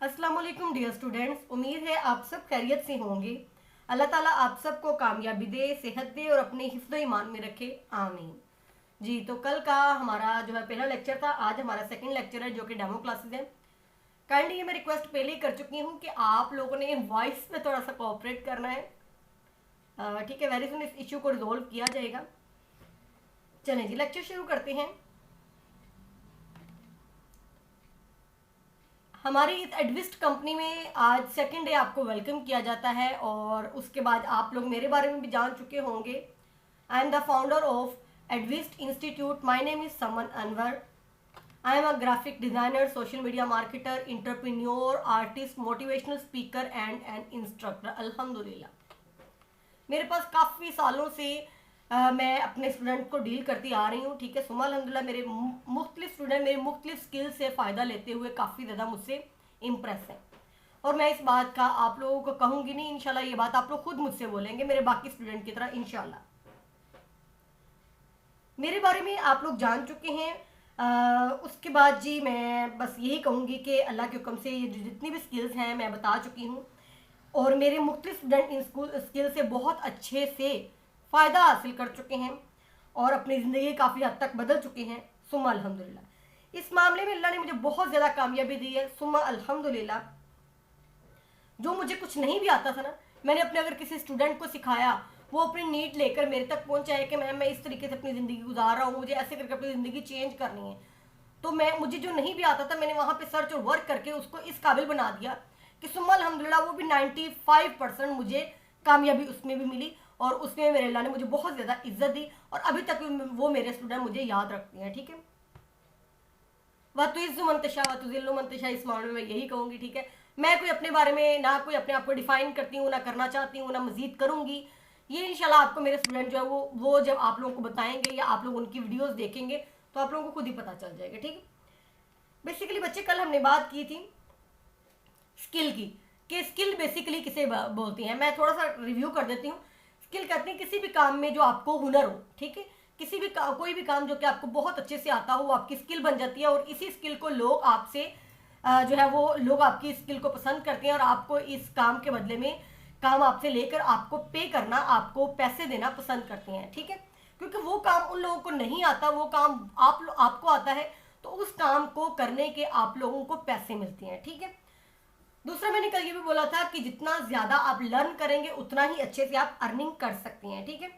अस्सलाम वालेकुम dear students, उम्मीद है आप सब खैरियत से होंगे। अल्लाह ताला आप सबको कामयाबी दे, सेहत दे और अपने हिफ्ज़ ईमान में रखे, आमीन। जी, तो कल का हमारा जो है पहला लेक्चर था, आज हमारा सेकंड लेक्चर है जो कि डेमो क्लासेस है। काइंडली ये मैं रिक्वेस्ट पहले ही कर चुकी हूँ कि आप लोगों ने वॉइस पे थोड़ा सा कोऑपरेट करना है। ठीक है, वेरी सुन इस इशू को रिजोल्व किया जाएगा। चलें जी, लेक्चर शुरू करते हैं। हमारी इस एडविस्ट कंपनी में आज सेकेंड डे आपको वेलकम किया जाता है और उसके बाद आप लोग मेरे बारे में भी जान चुके होंगे। I am the founder of एडविस्ट institute. My name is Saman Anwar. I am a graphic designer, social media marketer, entrepreneur, artist, motivational speaker and an instructor. अल्हम्दुलिल्लाह मेरे पास काफ़ी सालों से मैं अपने स्टूडेंट को डील करती आ रही हूँ। ठीक है, सुमा अल्हम्दुलिल्लाह मेरे मुख्तलिफ स्टूडेंट मेरे मुख्तलिफ स्किल से फ़ायदा लेते हुए काफ़ी ज़्यादा मुझसे इम्प्रेस हैं और मैं इस बात का आप लोगों को कहूँगी नहीं, इंशाल्लाह ये बात आप लोग खुद मुझसे बोलेंगे मेरे बाकी स्टूडेंट की तरह इंशाल्लाह। मेरे बारे में आप लोग जान चुके हैं। उसके बाद जी मैं बस यही कहूँगी कि अल्लाह के हुक्म से ये जितनी भी स्किल्स हैं मैं बता चुकी हूँ और मेरे मुख्तलिफ स्टूडेंट इन स्किल से बहुत अच्छे से फ़ायदा हासिल कर चुके हैं और अपनी ज़िंदगी काफ़ी हद तक बदल चुके हैं। सुम्मा अल्हम्दुलिल्लाह इस मामले में अल्लाह ने मुझे बहुत ज़्यादा कामयाबी दी है। सुम्मा अल्हम्दुलिल्लाह जो मुझे कुछ नहीं भी आता था ना, मैंने अपने अगर किसी स्टूडेंट को सिखाया, वो अपनी नीड लेकर मेरे तक पहुंचा है कि मैम मैं इस तरीके से अपनी ज़िंदगी गुजार रहा हूँ, मुझे ऐसे करके अपनी ज़िंदगी चेंज करनी है। तो मुझे जो नहीं भी आता था मैंने वहाँ पे सर्च और वर्क करके उसको इस काबिल बना दिया कि सुम्मा अल्हम्दुलिल्लाह वो भी 95% मुझे कामयाबी उसमें भी मिली और उसमें मेरे अल्लाह ने मुझे बहुत ज़्यादा इज्जत दी और अभी तक वो मेरे स्टूडेंट मुझे याद रखती हैं। ठीक है, वतुइज़्ज़ु मन तशा वतुज़िल्लु मन तशा, इस मामले में यही कहूँगी। ठीक है, मैं कोई अपने बारे में ना कोई अपने आप को डिफाइन करती हूँ, ना करना चाहती हूँ, ना मजीद करूँगी। ये इंशाल्लाह आपको मेरे स्टूडेंट जो है वो जब आप लोगों को बताएंगे या आप लोग उनकी वीडियोस देखेंगे तो आप लोगों को खुद ही पता चल जाएगा। ठीक है, बेसिकली बच्चे कल हमने बात की थी स्किल की कि स्किल बेसिकली किसे बोलती हैं। मैं थोड़ा सा रिव्यू कर देती हूँ। स्किल कहते हैं किसी भी काम में जो आपको हुनर हो। ठीक है, किसी भी कोई भी काम जो कि आपको बहुत अच्छे से आता हो वो आपकी स्किल बन जाती है और इसी स्किल को लोग आपसे जो है वो लोग आपकी स्किल को पसंद करते हैं और आपको इस काम के बदले में काम आपसे लेकर आपको पे करना, आपको पैसे देना पसंद करते हैं। ठीक है, क्योंकि वो काम उन लोगों को नहीं आता, वो काम आपको आता है तो उस काम को करने के आप लोगों को पैसे मिलते हैं। ठीक है, दूसरा मैंने कल ये भी बोला था कि जितना ज्यादा आप लर्न करेंगे उतना ही अच्छे से आप अर्निंग कर सकते हैं। ठीक है,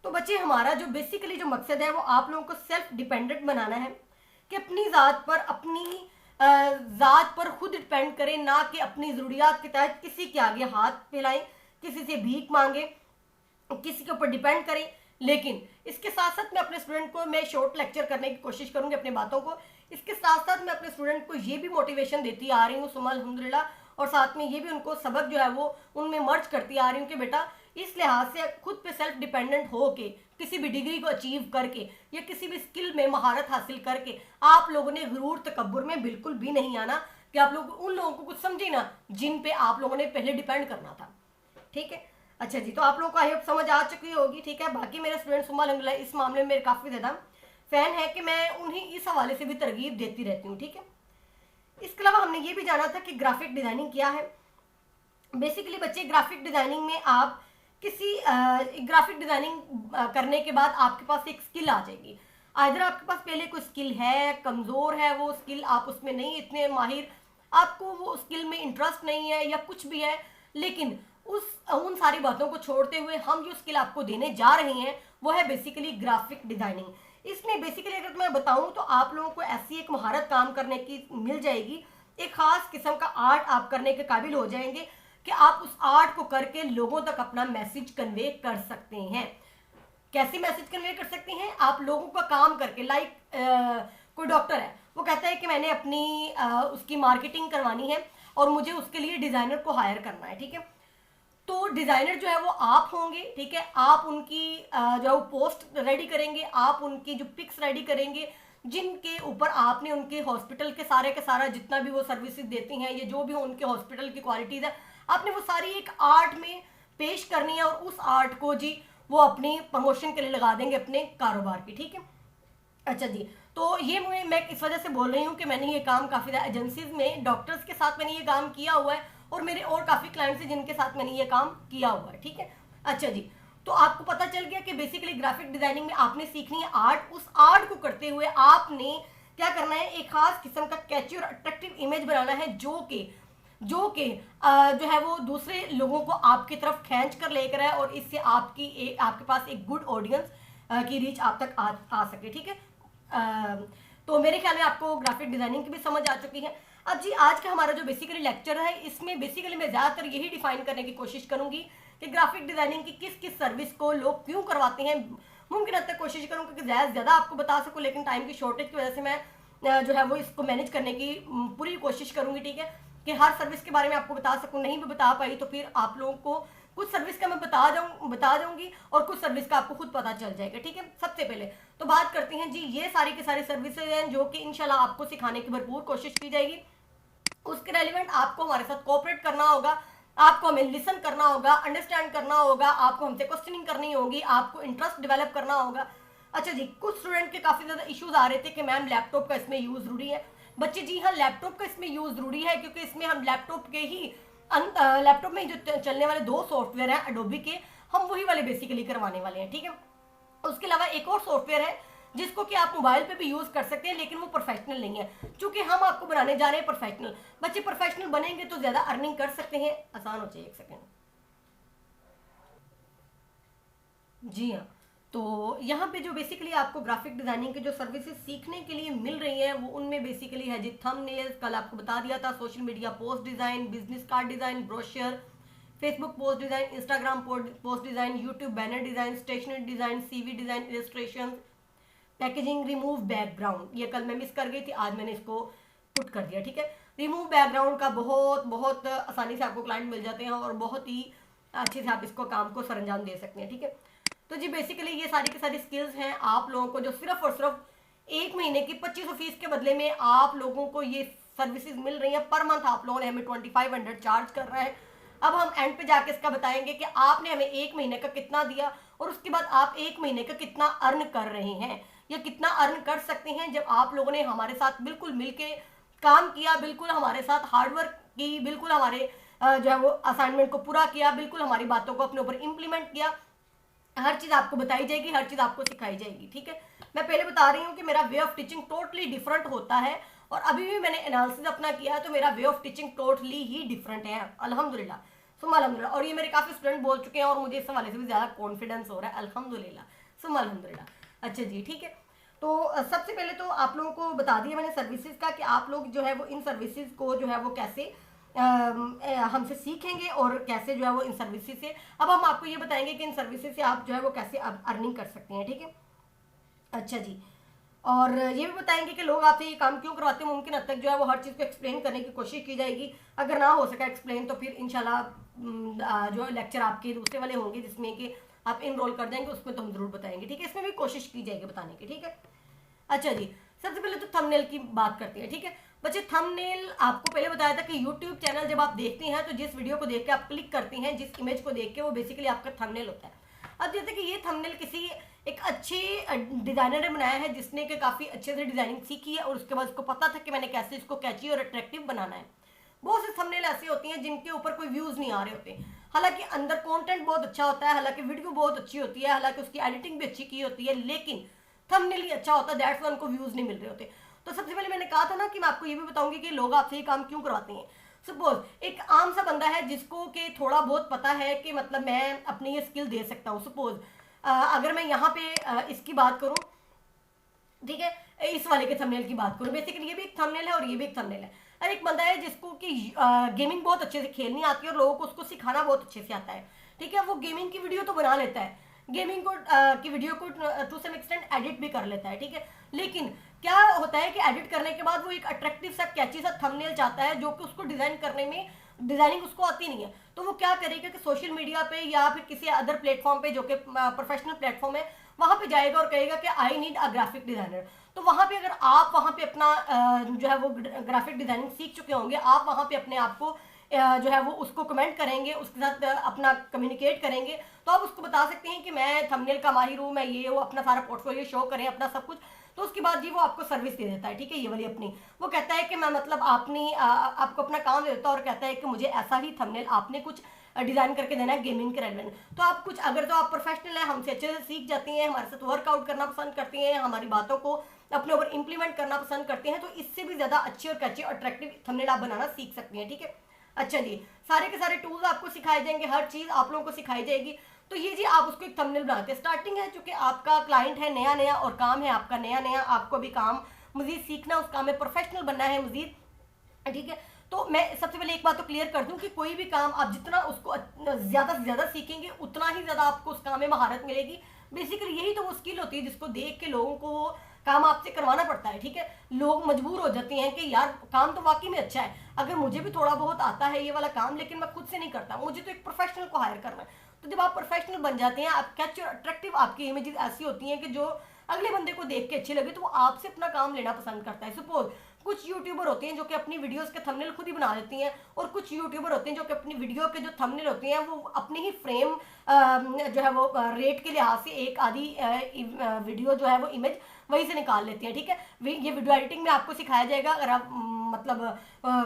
तो बच्चे हमारा जो बेसिकली जो मकसद है वो आप लोगों को सेल्फ डिपेंडेंट बनाना है कि अपनी ज़ात पर खुद डिपेंड करें, ना कि अपनी ज़रूरियात के तहत किसी के आगे हाथ फैलाएं, किसी से भीख मांगे, किसी के ऊपर डिपेंड करें। लेकिन इसके साथ साथ मैं अपने स्टूडेंट को मैं शॉर्ट लेक्चर करने की कोशिश करूंगी अपनी बातों को। इसके साथ साथ मैं अपने स्टूडेंट को ये भी मोटिवेशन देती आ रही हूँ सुमा अल्हम्दुलिल्लाह, और साथ में ये भी उनको सबक जो है वो उनमें मर्ज करती आ रही हूँ कि बेटा इस लिहाज से खुद पे सेल्फ डिपेंडेंट हो के किसी भी डिग्री को अचीव करके या किसी भी स्किल में महारत हासिल करके आप लोगों ने गुरूर तकब्बुर में बिल्कुल भी नहीं आना कि आप लोग उन लोगों को कुछ समझे ना जिन पे आप लोगों ने पहले डिपेंड करना था। ठीक है, अच्छा जी, तो आप लोगों को आई होप समझ आ चुकी होगी। ठीक है, बाकी मेरे स्टूडेंट सुमा अल्हम्दुलिल्लाह इस मामले में मेरे काफ़ी ज़्यादा फ़ैन है कि मैं उन्हें इस हवाले से भी तरगीब देती रहती हूँ। ठीक है, इसके अलावा हमने ये भी जाना था कि ग्राफिक डिज़ाइनिंग क्या है। बेसिकली बच्चे ग्राफिक डिज़ाइनिंग में आप किसी ग्राफिक डिज़ाइनिंग करने के बाद आपके पास एक स्किल आ जाएगी। इधर आपके पास पहले कोई स्किल है, कमज़ोर है वो स्किल, आप उसमें नहीं इतने माहिर, आपको वो स्किल में इंटरेस्ट नहीं है या कुछ भी है, लेकिन उन सारी बातों को छोड़ते हुए हम जो स्किल आपको देने जा रहे हैं वो है बेसिकली ग्राफिक डिज़ाइनिंग। इसमें बेसिकली अगर मैं बताऊं तो आप लोगों को ऐसी एक महारत काम करने की मिल जाएगी, एक खास किस्म का आर्ट आप करने के काबिल हो जाएंगे कि आप उस आर्ट को करके लोगों तक अपना मैसेज कन्वे कर सकते हैं। कैसे मैसेज कन्वे कर सकते हैं? आप लोगों का काम करके, लाइक कोई डॉक्टर है वो कहता है कि मैंने अपनी उसकी मार्केटिंग करवानी है और मुझे उसके लिए डिज़ाइनर को हायर करना है। ठीक है, तो डिज़ाइनर जो है वो आप होंगे। ठीक है, आप उनकी जो पोस्ट रेडी करेंगे, आप उनकी जो पिक्स रेडी करेंगे जिनके ऊपर आपने उनके हॉस्पिटल के सारा जितना भी वो सर्विसेज देती हैं या जो भी हो उनके हॉस्पिटल की क्वालिटीज़ है, आपने वो सारी एक आर्ट में पेश करनी है और उस आर्ट को जी वो अपनी प्रमोशन के लिए लगा देंगे अपने कारोबार की। ठीक है, अच्छा जी, तो ये मैं इस वजह से बोल रही हूँ कि मैंने ये काम काफ़ी ज़्यादा एजेंसीज में डॉक्टर्स के साथ मैंने ये काम किया हुआ है, और मेरे और काफ़ी क्लाइंट्स हैं जिनके साथ मैंने ये काम किया हुआ है, ठीक है। अच्छा जी, तो आपको पता चल गया कि बेसिकली ग्राफिक डिजाइनिंग में आपने सीखनी है आर्ट। उस आर्ट को करते हुए आपने क्या करना है, एक खास किस्म का कैची और अट्रैक्टिव इमेज बनाना है जो है वो दूसरे लोगों को आपकी तरफ खींच कर लेकर है, और इससे आपके पास एक गुड ऑडियंस की रीच आप तक आ सके, ठीक है। तो मेरे ख्याल में आपको ग्राफिक डिजाइनिंग की भी समझ आ चुकी है। अब जी आज का हमारा जो बेसिकली लेक्चर है, इसमें बेसिकली मैं ज़्यादातर यही डिफाइन करने की कोशिश करूंगी कि ग्राफिक डिजाइनिंग की किस किस सर्विस को लोग क्यों करवाते हैं। मुमकिन हद तक कोशिश करूंगी कि ज़्यादा से ज़्यादा आपको बता सकूं, लेकिन टाइम की शॉर्टेज की वजह से मैं जो है वो इसको मैनेज करने की पूरी कोशिश करूंगी, ठीक है, कि हर सर्विस के बारे में आपको बता सकूं। नहीं भी बता पाई तो फिर आप लोगों को कुछ सर्विस का मैं बता जाऊंगी और कुछ सर्विस का आपको खुद पता चल जाएगा, ठीक है। सबसे पहले तो बात करते हैं जी, ये सारी की सारी सर्विसेज हैं जो कि इंशाल्लाह आपको सिखाने की भरपूर कोशिश की जाएगी। उसके रेलिवेंट आपको हमारे साथ कोऑपरेट करना होगा, आपको हमें लिसन करना होगा, अंडरस्टैंड करना होगा, आपको हमसे क्वेश्चनिंग करनी होगी, आपको इंटरेस्ट डेवलप करना होगा। अच्छा जी, कुछ स्टूडेंट के काफ़ी ज़्यादा इश्यूज आ रहे थे कि मैम लैपटॉप का इसमें यूज़ ज़रूरी है। बच्चे जी हाँ, लैपटॉप का इसमें यूज़ ज़रूरी है, क्योंकि इसमें हम लैपटॉप में जो चलने वाले 2 सॉफ्टवेयर हैं एडोबी के, हम वही वाले बेसिकली करवाने वाले हैं, ठीक है। उसके अलावा एक और सॉफ्टवेयर है जिसको कि आप मोबाइल पे भी यूज कर सकते हैं, लेकिन वो प्रोफेशनल नहीं है। चूंकि हम आपको बनाने जा रहे हैं प्रोफेशनल, बच्चे प्रोफेशनल बनेंगे तो ज्यादा अर्निंग कर सकते हैं। आसान हो जाए, एक सेकेंड। जी हाँ, तो यहाँ पे जो बेसिकली आपको ग्राफिक डिजाइनिंग की जो सर्विसेज सीखने के लिए मिल रही हैं, वो उनमें बेसिकली है जी थंबनेल्स, कल आपको बता दिया था, social media post design, business card design, brochure, Facebook post design, Instagram post design, YouTube banner design, stationery design, CV design, illustration, packaging, remove background. ये कल मैं मिस कर गई थी, आज मैंने इसको पुट कर दिया, ठीक है। रिमूव बैकग्राउंड का बहुत बहुत आसानी से आपको क्लाइंट मिल जाते हैं और बहुत ही अच्छे से आप इसको काम को सरंजाम दे सकते हैं, ठीक है। तो जी बेसिकली ये सारी की सारी स्किल्स हैं आप लोगों को, जो सिर्फ और सिर्फ 1 महीने की 2500 फीस के बदले में आप लोगों को ये सर्विसेज मिल रही है। पर मंथ आप लोगों ने हमें 2500 चार्ज कर रहा है। अब हम एंड पे जाके इसका बताएंगे कि आपने हमें 1 महीने का कितना दिया, और उसके बाद आप 1 महीने का कितना अर्न कर रहे हैं या कितना अर्न कर सकते हैं जब आप लोगों ने हमारे साथ बिल्कुल मिलके काम किया, बिल्कुल हमारे साथ हार्डवर्क की, बिल्कुल हमारे जो है वो असाइनमेंट को पूरा किया, बिल्कुल हमारी बातों को अपने ऊपर इम्प्लीमेंट किया। हर चीज आपको बताई जाएगी, हर चीज आपको सिखाई जाएगी, ठीक है। मैं पहले बता रही हूँ कि मेरा way of teaching totally different होता है, और अभी भी मैंने एनालिसिस अपना किया है तो मेरा way of teaching totally he different है, अल्हम्दुलिल्लाह सुम्मा अल्हम्दुलिल्लाह। और ये मेरे काफी स्टूडेंट बोल चुके हैं और मुझे इस हवाले से भी ज्यादा कॉन्फिडेंस हो रहा है, अल्हम्दुलिल्लाह सुम्मा अल्हम्दुलिल्लाह। अच्छा जी, ठीक है। तो सबसे पहले तो आप लोगों को बता दिया मैंने सर्विसेज का कि आप लोग जो है वो इन सर्विसेज को जो है वो कैसे हमसे सीखेंगे और कैसे जो है वो इन सर्विसेज से, अब हम आपको ये बताएंगे कि इन सर्विसेज से आप जो है वो कैसे अर्निंग कर सकते हैं, ठीक है। अच्छा जी, और ये भी बताएंगे कि लोग आपसे ये काम क्यों करवाते हैं। मुमकिन हद तक जो है वो हर चीज़ को एक्सप्लेन करने की कोशिश की जाएगी। अगर ना हो सका एक्सप्लेन तो फिर इंशाल्लाह जो लेक्चर आपके दूसरे वाले होंगे जिसमें कि आप इनरोल कर जाएंगे, उसमें तो हम जरूर बताएंगे, ठीक है। इसमें भी कोशिश की जाएगी बताने की, ठीक है। अच्छा जी, सबसे पहले तो थंबनेल की बात करते हैं, ठीक है। बच्चे थंबनेल आपको पहले बताया था कि यूट्यूब चैनल जब आप देखते हैं तो जिस वीडियो को देख के आप क्लिक करते हैं, जिस इमेज को देख के, वो बेसिकली आपका थंबनेल होता है। अब जैसे कि ये थंबनेल किसी एक अच्छे डिजाइनर ने बनाया है जिसने कि काफ़ी अच्छे से डिजाइनिंग सीखी है और उसके बाद उसको पता था कि मैंने कैसे इसको कैची और अट्रैक्टिव बनाना है। बहुत से थंबनेल ऐसे होती हैं जिनके ऊपर कोई व्यूज़ नहीं आ रहे होते, हालांकि अंदर कंटेंट बहुत अच्छा होता है, हालांकि वीडियो बहुत अच्छी होती है, हालांकि उसकी एडिटिंग भी अच्छी की होती है, लेकिन थंबनेल ही अच्छा होता है, दैट्स व्हाई उनको व्यूज़ नहीं मिल रहे होते। तो सबसे पहले मैंने कहा था ना कि मैं आपको ये भी बताऊंगी कि लोग आपसे ये काम क्यों करवाते हैं। सपोज एक आम सा बंदा है जिसको कि थोड़ा बहुत पता है कि मतलब मैं अपनी ये स्किल दे सकता हूँ। सपोज अगर मैं यहाँ पे इसकी बात करूँ, ठीक है, इस वाले के थंबनेल की बात करूँ, बेसिकली ये भी एक थंबनेल है और ये भी एक थंबनेल है। और एक बंदा है जिसको कि गेमिंग बहुत अच्छे से खेलनी आती है और लोगों को उसको सिखाना बहुत अच्छे से आता है, ठीक है। वो गेमिंग की वीडियो तो बना लेता है, गेमिंग को की वीडियो को टू सम एक्सटेंट एडिट भी कर लेता है, ठीक है। लेकिन क्या होता है कि एडिट करने के बाद वो एक अट्रैक्टिव सा कैची सा थंबनेल चाहता है जो कि उसको डिजाइन करने में डिजाइनिंग उसको आती नहीं है। तो वो क्या करेगा कि सोशल मीडिया पे या फिर किसी अदर प्लेटफॉर्म पे जो कि प्रोफेशनल प्लेटफॉर्म है वहां पे जाएगा और कहेगा कि I need a graphic designer. तो वहां पे अगर आप वहां पे अपना जो है वो ग्राफिक डिजाइनिंग सीख चुके होंगे, आप वहां पे अपने आप को जो है वो उसको कमेंट करेंगे, उसके साथ अपना कम्युनिकेट करेंगे, तो आप उसको बता सकते हैं कि मैं थंबनेल का माहिर हूँ, मैं ये वो अपना सारा पोर्टफोलियो शो करें, अपना सब कुछ। तो उसके बाद जी वो आपको सर्विस दे देता है, ठीक है, ये वाली अपनी। वो कहता है कि मैं मतलब आपने आपको अपना काम दे देता है और कहता है कि मुझे ऐसा ही थंबनेल आपने कुछ डिजाइन करके देना है गेमिंग के रेलेवेंट। तो आप कुछ अगर तो आप प्रोफेशनल है, हमसे अच्छे से सीख जाती हैं, हमारे साथ वर्कआउट करना पसंद करती हैं, हमारी बातों को अपने ऊपर इंप्लीमेंट करना पसंद करते हैं, तो इससे भी ज्यादा अच्छी और कैची और अट्रैक्टिव थंबनेल आप बनाना सीख सकती हैं, ठीक है। अच्छा जी, सारे के सारे टूल्स आपको सिखाए जाएंगे, हर चीज आप लोगों को सिखाई जाएगी। तो ये जी आप उसको एक थंबनेल बनाते हैं। स्टार्टिंग है, चूंकि आपका क्लाइंट है नया नया और काम है आपका नया नया, आपको भी काम मजीद सीखना, उस काम में प्रोफेशनल बनना है मजीद, ठीक है। तो मैं सबसे पहले एक बात तो क्लियर कर दूं कि कोई भी काम आप जितना उसको ज्यादा से ज्यादा सीखेंगे उतना ही ज्यादा आपको उस काम में महारत मिलेगी। बेसिकली यही तो वो स्किल होती है जिसको देख के लोगों को काम आपसे करवाना पड़ता है, ठीक है। लोग मजबूर हो जाते हैं कि यार काम तो वाकई में अच्छा है, अगर मुझे भी थोड़ा बहुत आता है ये वाला काम, लेकिन मैं खुद से नहीं करता, मुझे तो एक प्रोफेशनल को हायर करना है। तो जब आप प्रोफेशनल बन जाते हैं, आप कैच अट्रैक्टिव आपकी इमेजेस ऐसी होती हैं कि जो अगले बंदे को देख के अच्छी लगे तो वो आपसे अपना काम लेना पसंद करता है। सपोज कुछ यूट्यूबर होते हैं जो कि अपनी वीडियोस के थंबनेल खुद ही बना देती हैं, और कुछ यूट्यूबर होते हैं जो कि अपनी वीडियो के जो थंबनेल होते हैं वो अपने ही फ्रेम जो है वो रेट के लिहाज से एक आधी वीडियो जो है वो इमेज वहीं से निकाल लेती हैं, ठीक है। ये वीडियो एडिटिंग में आपको सिखाया जाएगा। अगर आप मतलब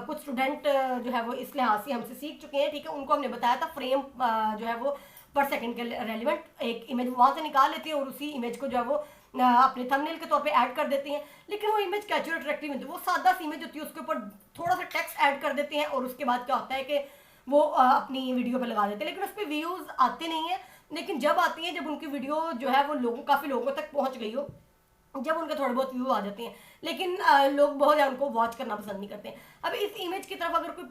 कुछ स्टूडेंट जो है वो इस लिहाज से हमसे सीख चुके हैं, ठीक है, उनको हमने बताया था फ्रेम जो है वो पर सेकंड के रेलिवेंट एक इमेज वहां से निकाल लेती है और उसी इमेज को जो है वो अपने थंबनेल के तौर पे ऐड कर देती हैं। लेकिन वो इमेज कैचुअल अट्रैक्टिव होती है, वो सादा सी इमेज होती है, उसके ऊपर थोड़ा सा टेक्स्ट ऐड कर देते हैं और उसके बाद क्या होता है कि वो अपनी वीडियो पे लगा देते हैं, लेकिन उस पर व्यूज आते नहीं है। लेकिन जब आती है, जब उनकी वीडियो जो है वो काफी लोगों तक पहुंच गई हो, जब उनके थोड़े बहुत व्यू आ जाते हैं, लेकिन लोग बहुत ज़्यादा उनको वॉच करना पसंद नहीं करते हैं। अब इस इमेज की तरफ अगर कोई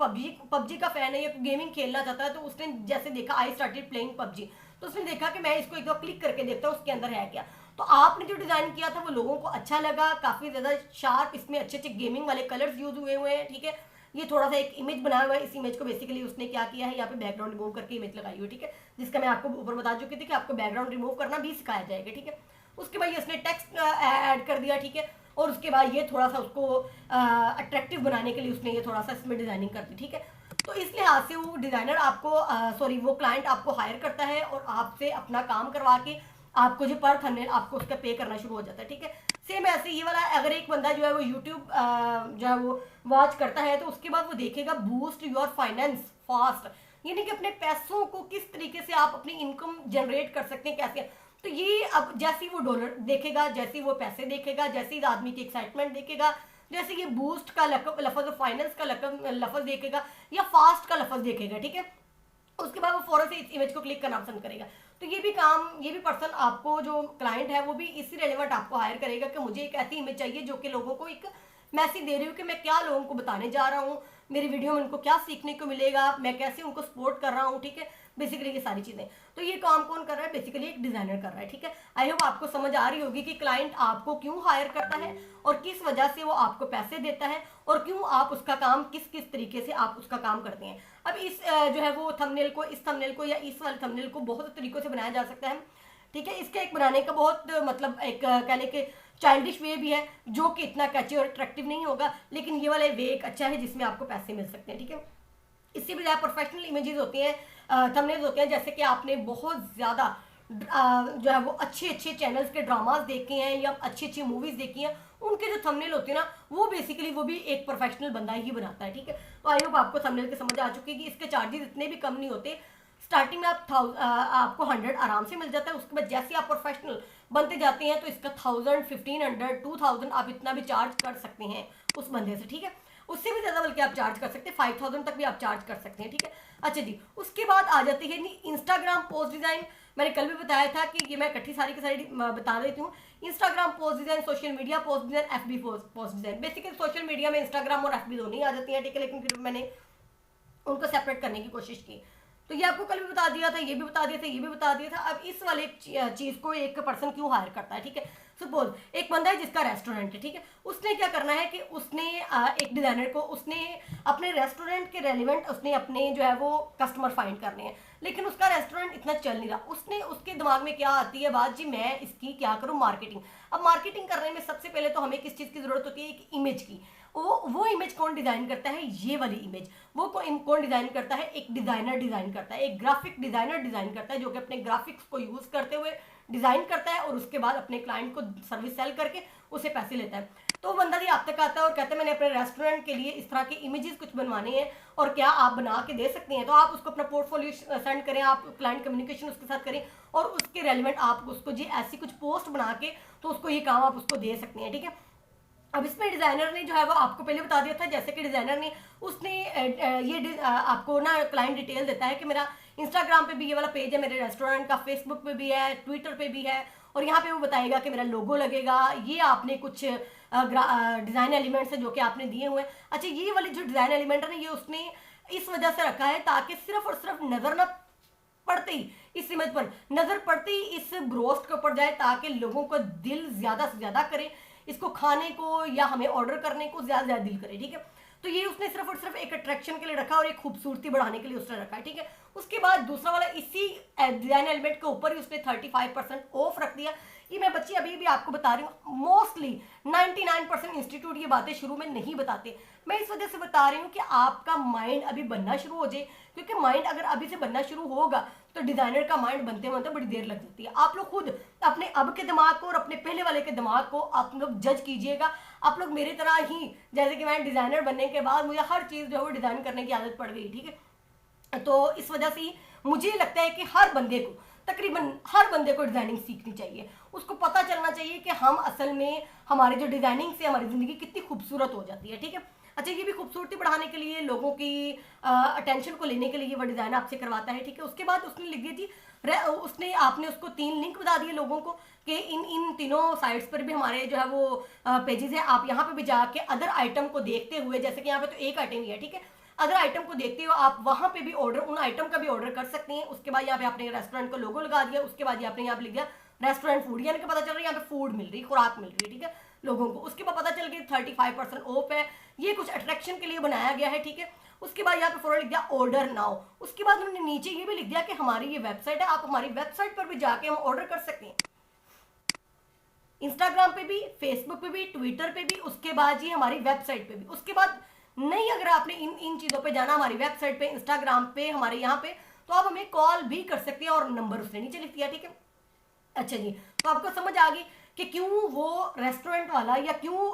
पबजी का फैन है या गेमिंग खेलना चाहता है, तो उसने जैसे देखा आई स्टार्टेड प्लेइंग पबजी, तो उसने देखा कि मैं इसको एक बार क्लिक करके देखता हूँ उसके अंदर है क्या। तो आपने जो डिजाइन किया था वो लोगों को अच्छा लगा, काफी ज्यादा शार्प, इसमें अच्छे अच्छे गेमिंग वाले कलर्स यूज हुए हुए हैं, ठीक है। ये थोड़ा सा एक इमेज बनाया हुआ है, इस इमेज को बेसिकली उसने क्या किया है, यहाँ पे बैकग्राउंड रिमूव करके इमेज लगाई हुई, ठीक है, जिसका मैं आपको ऊपर बता चुकी थी कि आपको बैकग्राउंड रिमूव करना भी सिखाया जाएगा, ठीक है। उसके बाद इसने टेक्स्ट ऐड कर दिया, ठीक है, और उसके बाद ये थोड़ा सा उसको अट्रैक्टिव बनाने के लिए उसने ये थोड़ा सा इसमें डिजाइनिंग कर दी, ठीक है। तो इस लिहाज से वो डिजाइनर आपको वो क्लाइंट आपको हायर करता है और आपसे अपना काम करवा के आपको जो पर थंबनेल आपको उसका पे करना शुरू हो जाता है, ठीक है। सेम ऐसे ये वाला अगर एक बंदा जो है वो यूट्यूब जो है वो वॉच करता है, तो उसके बाद वो देखेगा बूस्ट योर फाइनेंस फास्ट, यानी कि अपने पैसों को किस तरीके से आप अपनी इनकम जनरेट कर सकते हैं, कैसे। तो ये अब जैसे वो डॉलर देखेगा, जैसे वो पैसे देखेगा, जैसे इस आदमी की एक्साइटमेंट देखेगा, जैसे ये बूस्ट का लफज, फाइनेंस का लफज देखेगा या फास्ट का लफज देखेगा, ठीक है, उसके बाद वो फौरन से इस इमेज को क्लिक करना पसंद करेगा। तो ये भी पर्सन आपको जो क्लाइंट है वो भी इसी रेलेवेंट आपको हायर करेगा कि मुझे एक ऐसी इमेज चाहिए जो कि लोगों को एक मैसेज दे रही हूँ कि मैं क्या लोगों को बताने जा रहा हूँ, मेरी वीडियो में उनको क्या सीखने को मिलेगा, मैं कैसे उनको सपोर्ट कर रहा हूँ, ठीक है। बेसिकली ये सारी चीजें, तो ये काम कौन कर रहा है, बेसिकली एक डिजाइनर कर रहा है, ठीक है। आई होप आपको समझ आ रही होगी कि क्लाइंट आपको क्यों हायर करता है और किस वजह से वो आपको पैसे देता है और क्यों आप उसका काम किस किस तरीके से आप उसका काम करते हैं। अब इस जो है वो थंबनेल को, इस थंबनेल को या इस वाले थंबनेल को बहुत तरीकों से बनाया जा सकता है, ठीक है। इसका एक बनाने का बहुत मतलब एक कहने के चाइल्डिश वे भी है जो कि इतना कैची और अट्रैक्टिव नहीं होगा, लेकिन ये वाला वे एक अच्छा है जिसमें आपको पैसे मिल सकते हैं, ठीक है। इससे भी ज़्यादा प्रोफेशनल इमेजेस होती हैं, थंबनेल्स होते हैं, जैसे कि आपने बहुत ज़्यादा जो है वो अच्छे अच्छे चैनल्स के ड्रामाज देखे हैं या अच्छी अच्छी मूवीज़ देखी हैं, उनके जो थंबनेल होते हैं ना वो बेसिकली वो भी एक प्रोफेशनल बंदा ही बनाता है, ठीक है। तो आई होप आपको थंबनेल की समझ आ चुकी है कि इसके चार्जेस इतने भी कम नहीं होते। स्टार्टिंग में आपको 100 आराम से मिल जाता है, उसके बाद जैसे आप प्रोफेशनल बनते जाते हैं तो इसका 1000, 1500, 2000 आप इतना भी चार्ज कर सकते हैं उस बंदे से, ठीक है। उससे भी ज्यादा बल्कि आप चार्ज कर सकते हैं, 5000 तक भी आप चार्ज कर सकते हैं, ठीक है। अच्छा जी, उसके बाद आ जाती है इंस्टाग्राम पोस्ट डिजाइन। मैंने कल भी बताया था कि ये मैं इकट्ठी सारी की सारी बता देती हूँ। Instagram post design, social media post design, FB post design. Basically social media में इंस्टाग्राम और एफबी दोनों ही आ जाती हैं, ठीक है, लेकिन फिर मैंने उनको सेपरेट करने की कोशिश की। तो ये आपको कल भी बता दिया था, ये भी बता दिया था, ये भी बता दिया था। अब इस वाले चीज को एक पर्सन क्यों हायर करता है, ठीक है। सपोज एक बंदा है जिसका रेस्टोरेंट है, ठीक है, उसने क्या करना है कि उसने एक डिजाइनर को उसने अपने रेस्टोरेंट के रेलिवेंट उसने अपने जो है वो कस्टमर फाइंड करने हैं, लेकिन उसका रेस्टोरेंट इतना चल नहीं रहा। उसने उसके दिमाग में क्या आती है बात, जी मैं इसकी क्या करूं, मार्केटिंग। अब मार्केटिंग करने में सबसे पहले तो हमें किस चीज की जरूरत होती है, एक इमेज की। वो इमेज कौन डिजाइन करता है, ये वाली इमेज वो कौन डिजाइन करता है, एक डिजाइनर डिजाइन करता है, एक ग्राफिक डिजाइनर डिजाइन करता है, जो कि अपने ग्राफिक्स को यूज करते हुए डिजाइन करता है और उसके बाद अपने क्लाइंट को सर्विस सेल करके उससे पैसे लेता है। तो वो बंदा भी आप तक आता है और कहता है मैंने अपने रेस्टोरेंट के लिए इस तरह के इमेजेस कुछ बनवाने हैं और क्या आप बना के दे सकते हैं। तो आप उसको अपना पोर्टफोलियो सेंड करें, आप क्लाइंट कम्युनिकेशन उसके साथ करें और उसके रेलिवेंट आप उसको जी ऐसी कुछ पोस्ट बना के तो उसको ये काम आप उसको दे सकते हैं, ठीक है। अब इसमें डिज़ाइनर ने जो है वो आपको पहले बता दिया था, जैसे कि डिज़ाइनर ने उसने ये आपको ना क्लाइंट डिटेल देता है कि मेरा इंस्टाग्राम पे भी ये वाला पेज है मेरे रेस्टोरेंट का, फेसबुक पे भी है, ट्विटर पे भी है और यहाँ पे वो बताएगा कि मेरा लोगो लगेगा, ये आपने कुछ डिज़ाइन एलिमेंट्स है जो कि आपने दिए हुए हैं। अच्छा, ये वाले जो डिज़ाइन एलिमेंट है ना, ये उसने इस वजह से रखा है ताकि सिर्फ और सिर्फ नज़र ना पड़ते ही इस इमेज पर नजर पड़ते ही इस ब्रोस्ट के ऊपर जाए ताकि लोगों का दिल ज्यादा से ज्यादा करे इसको खाने को या हमें ऑर्डर करने को ज्यादा ज्यादा दिल करे, ठीक है। तो ये उसने सिर्फ और सिर्फ एक अट्रैक्शन के लिए रखा और एक खूबसूरती बढ़ाने के लिए उसने रखा है, ठीक है। उसके बाद दूसरा वाला इसी डिजाइन एलिमेंट के ऊपर ही उसने 35% ऑफ रख दिया। ये मैं बच्ची अभी भी आपको बता रही हूँ, मोस्टली 99% इंस्टीट्यूट ये बातें शुरू में नहीं बताते। मैं इस वजह से बता रही हूँ कि आपका माइंड अभी बनना शुरू हो जाए, क्योंकि माइंड अगर अभी से बनना शुरू होगा तो डिजाइनर का माइंड बनते बनते बड़ी देर लग जाती है। आप लोग खुद अपने अब के दिमाग को और अपने पहले वाले के दिमाग को आप लोग जज कीजिएगा। आप लोग मेरी तरह ही, जैसे कि मैं डिजाइनर बनने के बाद मुझे हर चीज जो है वो डिजाइन करने की आदत पड़ गई, ठीक है। तो इस वजह से मुझे लगता है कि हर बंदे को, तकरीबन हर बंदे को डिजाइनिंग सीखनी चाहिए। उसको पता चलना चाहिए कि हम असल में हमारे जो डिजाइनिंग से हमारी जिंदगी कितनी खूबसूरत हो जाती है, ठीक है। अच्छा, ये भी खूबसूरती बढ़ाने के लिए, लोगों की अटेंशन को लेने के लिए वो डिजाइन आपसे करवाता है, ठीक है। उसके बाद उसने लिख दिया जी, उसने आपने उसको 3 लिंक बता दिए लोगों को कि इन तीनों साइट्स पर भी हमारे जो है वो पेजेस है। आप यहाँ पे भी जाके अदर आइटम को देखते हुए, जैसे कि यहाँ पे तो एक आइटम ही है, ठीक है, अदर आइटम को देखते हुए आप वहां पे भी ऑर्डर, उन आइटम का भी ऑर्डर कर सकते हैं। उसके बाद यहाँ पे आपने रेस्टोरेंट का लोगो लगा दिया, उसके बाद आपने यहाँ पे लिख दिया रेस्टोरेंट फूड, यानी कि पता चल रहा है यहाँ पे फूड मिल रही है, खुराक मिल रही है, ठीक है, लोगों को। उसके बाद पता चल गया 35% ऑफ है, ये कुछ अट्रैक्शन के लिए बनाया गया है, ठीक है। उसके बाद यहाँ पे फौरन लिख दिया ऑर्डर नाउ। उसके बाद उन्होंने नीचे ये भी लिख दिया कि हमारी ये वेबसाइट है, आप हमारी वेबसाइट पर भी जाके हम ऑर्डर कर सकते हैं, इंस्टाग्राम पे भी, फेसबुक पे भी, ट्विटर पे भी, उसके बाद ये हमारी वेबसाइट पे भी। उसके बाद नहीं, अगर आपने इन चीजों पे जाना, हमारी वेबसाइट पे, इंस्टाग्राम पे, हमारे यहाँ पे, तो आप हमें कॉल भी कर सकते हैं और नंबर उसने नीचे लिख दिया, ठीक है। अच्छा जी, तो आपको समझ आ गई कि क्यों वो रेस्टोरेंट वाला या क्यों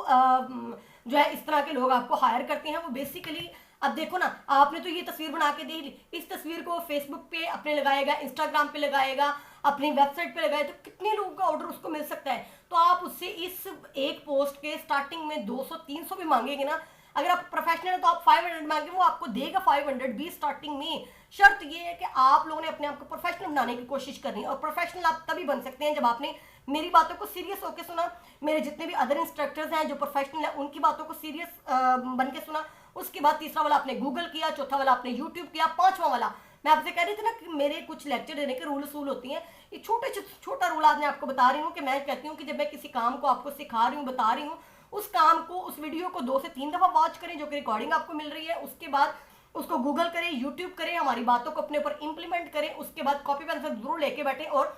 जो है इस तरह के लोग आपको हायर करते हैं। वो बेसिकली, अब देखो ना, आपने तो ये तस्वीर बना के दे ली, इस तस्वीर को फेसबुक पे अपने लगाएगा, इंस्टाग्राम पे लगाएगा, अपनी वेबसाइट पे लगाए, तो कितने लोगों का ऑर्डर उसको मिल सकता है। तो आप उससे इस एक पोस्ट के स्टार्टिंग में 200-300 भी मांगेंगे ना, अगर आप प्रोफेशनल है तो आप 500 मांगे, वो आपको देगा 500 भी स्टार्टिंग में। शर्त ये है कि आप लोगों ने अपने आप को प्रोफेशनल बनाने की कोशिश करनी है, और प्रोफेशनल आप तभी बन सकते हैं जब आपने मेरी बातों को सीरियस होकर सुना, मेरे जितने भी अदर इंस्ट्रक्टर्स हैं जो प्रोफेशनल है उनकी बातों को सीरियस बन के सुना। उसके बाद तीसरा वाला आपने गूगल किया, चौथा वाला आपने यूट्यूब किया, पांचवा वाला मैं आपसे कह रही थी ना कि मेरे कुछ लेक्चर देने के रूल असूल होती हैं। ये छोटा रूल आज मैं आपको बता रही हूँ कि मैं कहती हूँ कि जब मैं किसी काम को आपको सिखा रही हूँ, बता रही हूँ, उस काम को, उस वीडियो को 2 से 3 दफा वॉच करें जो कि रिकॉर्डिंग आपको मिल रही है। उसके बाद उसको गूगल करें, यूट्यूब करें, हमारी बातों को अपने ऊपर इंप्लीमेंट करें। उसके बाद कॉपी पेंसिल जरूर लेके बैठे और